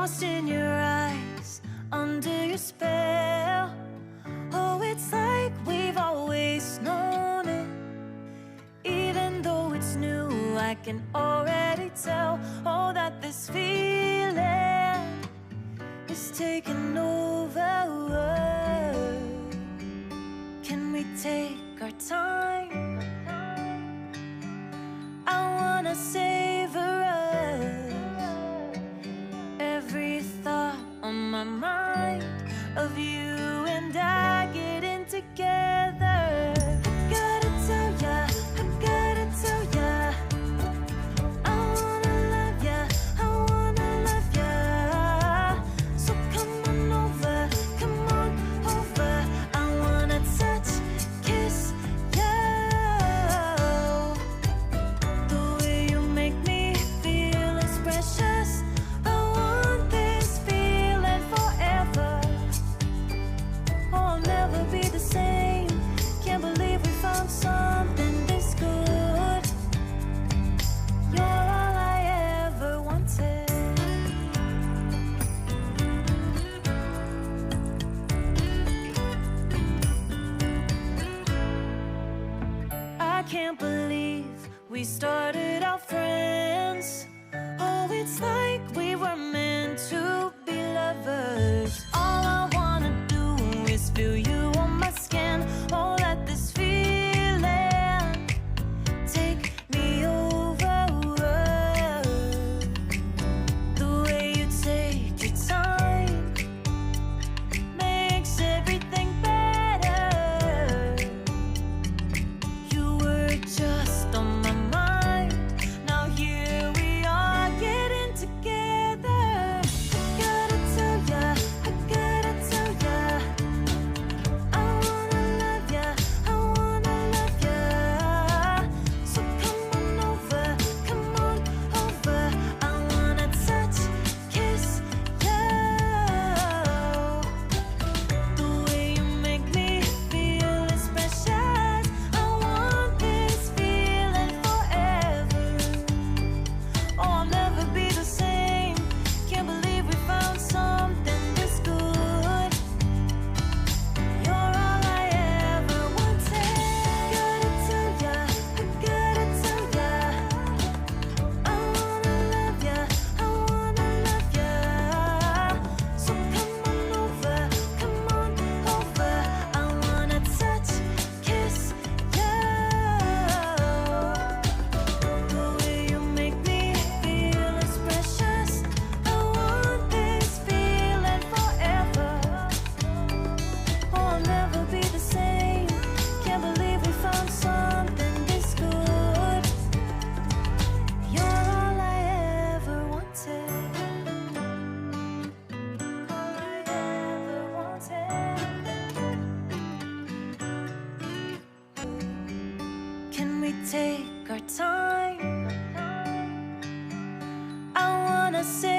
lost in your eyes, under your spell. Oh, it's like we've always known it. Even though it's new, I can already tell. Oh, that this feeling is taking over. Can we take our time? I wanna savor us. Every thought on my mind of you and I getting together. Gotta tell ya, I gotta tell ya, I wanna love ya, I wanna love ya. So come on over, come on over. I wanna touch, kiss ya. The way you make me feel is precious. I want this feeling forever. Oh, I'll never be the same. Can't believe we found something this good. You're all I ever wanted. I can't believe we started out friends. Oh, it's like we were meant to be lovers. All I wanna do is feel you on my skin. Oh, let this feeling take me over. The way you take your time makes everything better. You were just on my mind. Now here we are getting together. Gotta tell ya, I gotta tell ya, I wanna love ya, I wanna love ya. So come on over, come on over. I wanna touch, kiss ya. The way you make me feel is precious. I want this feeling forever. Oh, I'll never be the same. Can't believe we found something this good. You're all I ever wanted. Gotta tell ya, I gotta tell ya, I wanna love ya, I wanna love ya. So come on over, come on over. I wanna touch, kiss ya. The way you make me feel is precious. I want this feeling forever. Oh, I'll never be the same. Can't believe we found something this good. You're all I ever wanted. All I ever wanted. Can we take our time? I wanna say